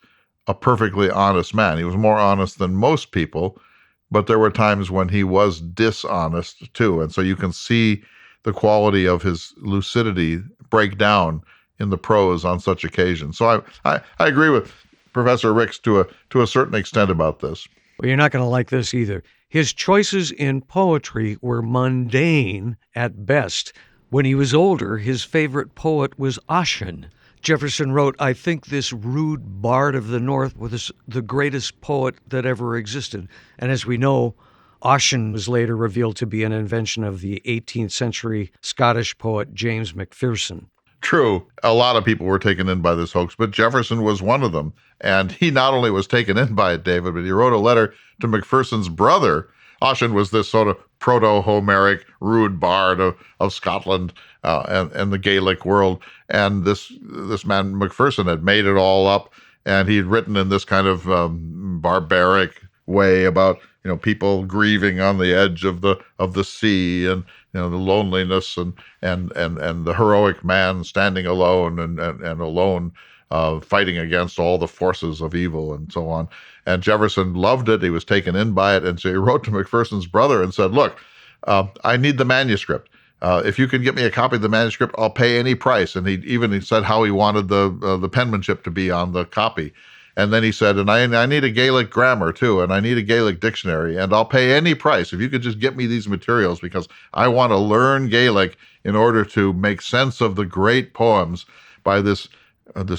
a perfectly honest man. He was more honest than most people, but there were times when he was dishonest too. And so you can see the quality of his lucidity break down in the prose on such occasions. So I agree with Professor Ricks to a certain extent about this. Well, you're not going to like this either. His choices in poetry were mundane at best. When he was older, his favorite poet was Ossian. Jefferson wrote, "I think this rude bard of the North was the greatest poet that ever existed." And as we know, Ossian was later revealed to be an invention of the 18th century Scottish poet James McPherson. True, a lot of people were taken in by this hoax, but Jefferson was one of them. And he not only was taken in by it, David, but he wrote a letter to McPherson's brother. Ossian was this sort of proto-Homeric rude bard of Scotland and the Gaelic world. And this man, McPherson, had made it all up. And he'd written in this kind of barbaric way about people grieving on the edge of the sea, and the loneliness and the heroic man standing alone and alone fighting against all the forces of evil and so on. And Jefferson loved it. He was taken in by it. And so he wrote to McPherson's brother and said, look, I need the manuscript. If you can get me a copy of the manuscript, I'll pay any price. And he said how he wanted the penmanship to be on the copy. And then he said, and I need a Gaelic grammar too, and I need a Gaelic dictionary, and I'll pay any price if you could just get me these materials because I want to learn Gaelic in order to make sense of the great poems by this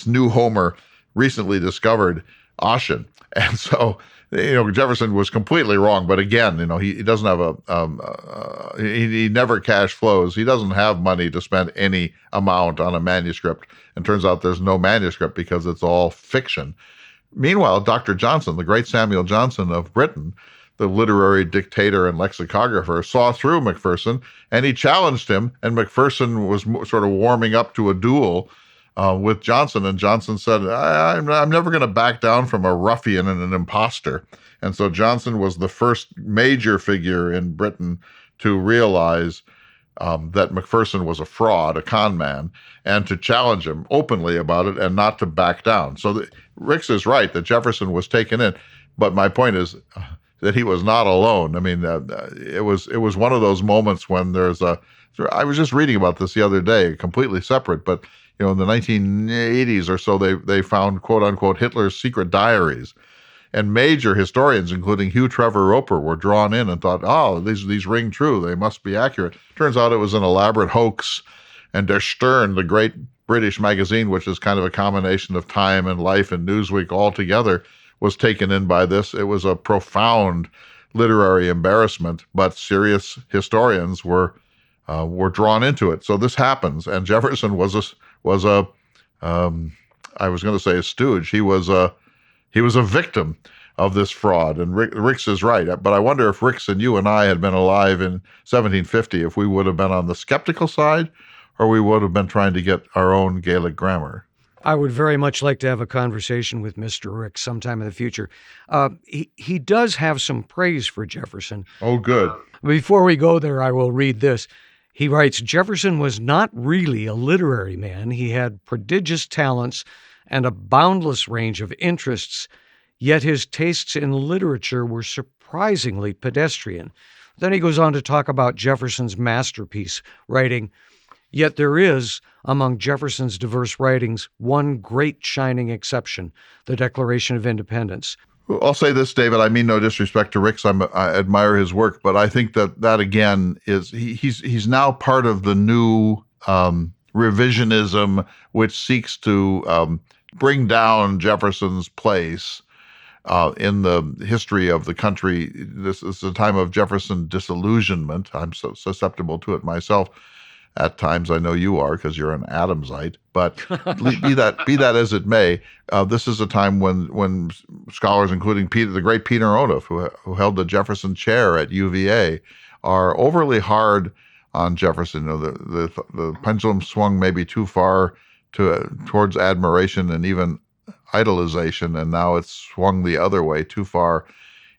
new Homer recently discovered Ossian. And so, Jefferson was completely wrong. But again, he doesn't have he never cash flows. He doesn't have money to spend any amount on a manuscript. And turns out there's no manuscript because it's all fiction. Meanwhile, Dr. Johnson, the great Samuel Johnson of Britain, the literary dictator and lexicographer, saw through McPherson and he challenged him. And McPherson was sort of warming up to a duel with Johnson. And Johnson said, I'm never going to back down from a ruffian and an imposter. And so Johnson was the first major figure in Britain to realize that McPherson was a fraud, a con man, and to challenge him openly about it and not to back down. So Ricks is right that Jefferson was taken in. But my point is that he was not alone. I mean, it was one of those moments when I was just reading about this the other day, completely separate, but in the 1980s or so, they found, quote unquote, Hitler's secret diaries. And major historians, including Hugh Trevor Roper, were drawn in and thought, oh, these ring true. They must be accurate. Turns out it was an elaborate hoax. And Der Stern, the great British magazine, which is kind of a combination of Time and Life and Newsweek all together, was taken in by this. It was a profound literary embarrassment, but serious historians were drawn into it. So this happens. And Jefferson was a I was going to say a stooge. He was a victim of this fraud. And Ricks is right. But I wonder if Ricks and you and I had been alive in 1750, if we would have been on the skeptical side, or we would have been trying to get our own Gaelic grammar. I would very much like to have a conversation with Mr. Ricks sometime in the future. He does have some praise for Jefferson. Oh, good. Before we go there, I will read this. He writes, Jefferson was not really a literary man. He had prodigious talents and a boundless range of interests, yet his tastes in literature were surprisingly pedestrian. Then he goes on to talk about Jefferson's masterpiece, writing, yet there is, among Jefferson's diverse writings, one great shining exception, the Declaration of Independence. I'll say this, David. I mean no disrespect to Ricks. I admire his work, but I think that again is he's now part of the new revisionism, which seeks to bring down Jefferson's place in the history of the country. This is a time of Jefferson disillusionment. I'm so susceptible to it myself. At times, I know you are because you're an Adamsite. But be that as it may, this is a time when scholars, including the great Peter Onuf, who held the Jefferson chair at UVA, are overly hard on Jefferson. The pendulum swung maybe too far towards admiration and even idolization, and now it's swung the other way too far.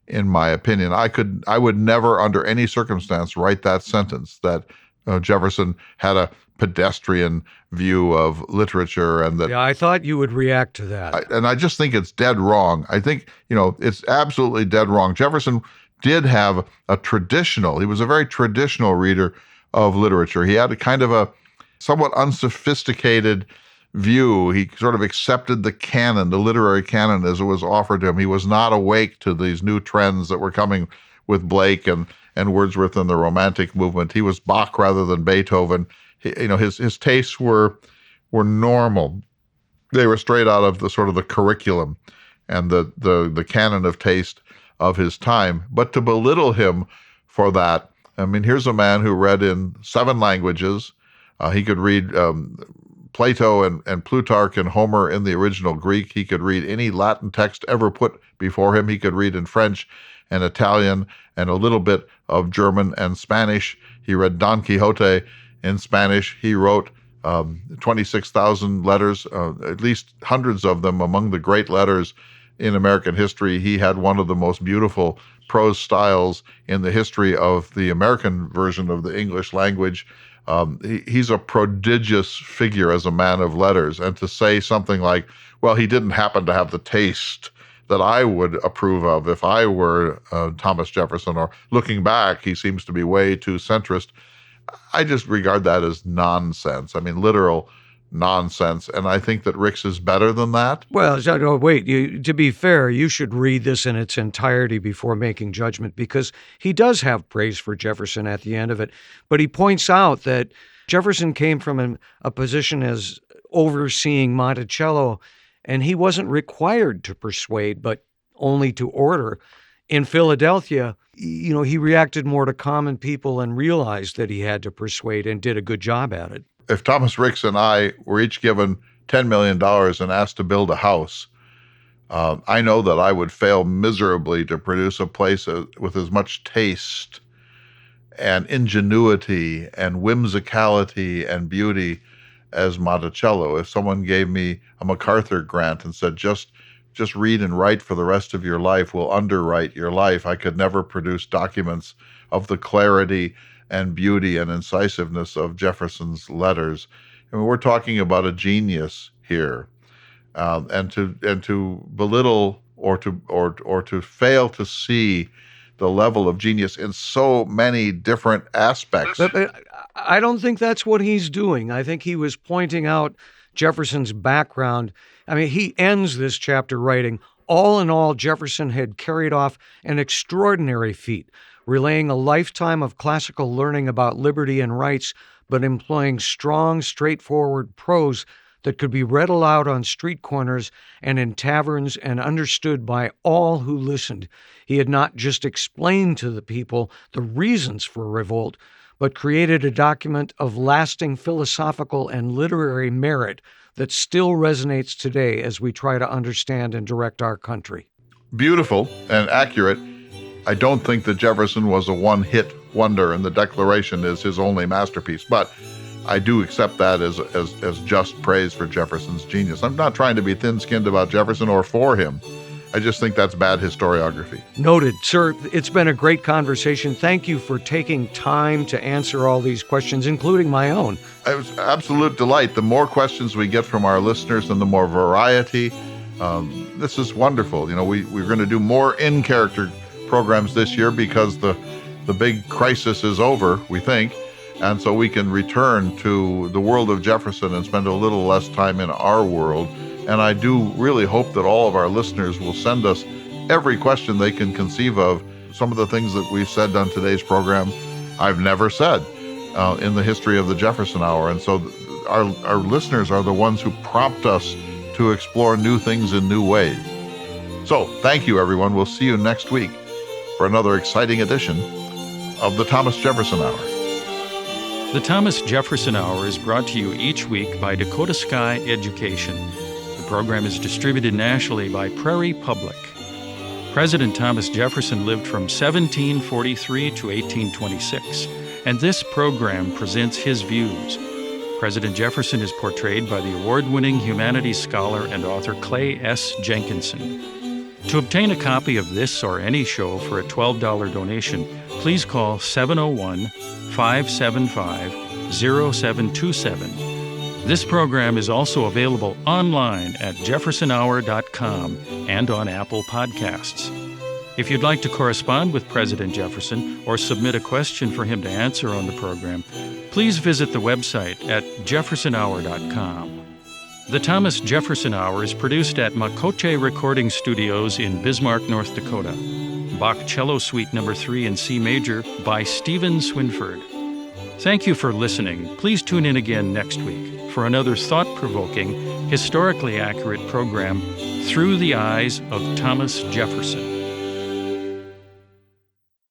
In my opinion, I would never, under any circumstance, write that sentence that Jefferson had a pedestrian view of literature, and that. Yeah, I thought you would react to that. And I just think it's dead wrong. I think, it's absolutely dead wrong. Jefferson did have he was a very traditional reader of literature. He had a kind of a somewhat unsophisticated view. He sort of accepted the canon, the literary canon as it was offered to him. He was not awake to these new trends that were coming with Blake and Wordsworth and the Romantic movement. He was Bach rather than Beethoven. His tastes were normal. They were straight out of the sort of the curriculum and the canon of taste of his time. But to belittle him for that, I mean, here's a man who read in 7 languages. He could read Plato and Plutarch and Homer in the original Greek. He could read any Latin text ever put before him. He could read in French and Italian and a little bit of German and Spanish. He read Don Quixote in Spanish. He wrote 26,000 letters, at least hundreds of them among the great letters in American history. He had one of the most beautiful prose styles in the history of the American version of the English language. He's a prodigious figure as a man of letters. And to say something like, well, he didn't happen to have the taste that I would approve of if I were Thomas Jefferson, or looking back, he seems to be way too centrist. I just regard that as nonsense. I mean, literal nonsense. And I think that Ricks is better than that. Well, no, wait. To be fair, you should read this in its entirety before making judgment, because he does have praise for Jefferson at the end of it. But he points out that Jefferson came from a position as overseeing Monticello, and he wasn't required to persuade, but only to order. In Philadelphia, he reacted more to common people and realized that he had to persuade, and did a good job at it. If Thomas Ricks and I were each given $10 million and asked to build a house, I know that I would fail miserably to produce a place with as much taste and ingenuity and whimsicality and beauty as Monticello. If someone gave me a MacArthur grant and said, just read and write for the rest of your life, we'll underwrite your life, I could never produce documents of the clarity and beauty and incisiveness of Jefferson's letters. I mean, we're talking about a genius here, and to belittle or to fail to see the level of genius in so many different aspects. But I don't think that's what he's doing. I think he was pointing out Jefferson's background. I mean, he ends this chapter writing, all in all, Jefferson had carried off an extraordinary feat, relaying a lifetime of classical learning about liberty and rights, but employing strong, straightforward prose that could be read aloud on street corners and in taverns and understood by all who listened. He had not just explained to the people the reasons for revolt, but created a document of lasting philosophical and literary merit that still resonates today as we try to understand and direct our country. Beautiful and accurate. I don't think that Jefferson was a one-hit wonder and the Declaration is his only masterpiece, but I do accept that as just praise for Jefferson's genius. I'm not trying to be thin-skinned about Jefferson or for him. I just think that's bad historiography. Noted. Sir, it's been a great conversation. Thank you for taking time to answer all these questions, including my own. It was absolute delight. The more questions we get from our listeners and the more variety, this is wonderful. We're going to do more in-character programs this year because the big crisis is over, we think. And so we can return to the world of Jefferson and spend a little less time in our world. And I do really hope that all of our listeners will send us every question they can conceive of. Some of the things that we've said on today's program, I've never said in the history of the Jefferson Hour. And so our listeners are the ones who prompt us to explore new things in new ways. So thank you, everyone. We'll see you next week for another exciting edition of the Thomas Jefferson Hour. The Thomas Jefferson Hour is brought to you each week by Dakota Sky Education. The program is distributed nationally by Prairie Public. President Thomas Jefferson lived from 1743 to 1826, and this program presents his views. President Jefferson is portrayed by the award-winning humanities scholar and author Clay S. Jenkinson. To obtain a copy of this or any show for a $12 donation, please call 701-575-0727. This program is also available online at jeffersonhour.com and on Apple Podcasts. If you'd like to correspond with President Jefferson or submit a question for him to answer on the program, please visit the website at jeffersonhour.com. The Thomas Jefferson Hour is produced at Makoche Recording Studios in Bismarck, North Dakota. Bach Cello Suite No. 3 in C Major by Stephen Swinford. Thank you for listening. Please tune in again next week for another thought-provoking, historically accurate program through the eyes of Thomas Jefferson.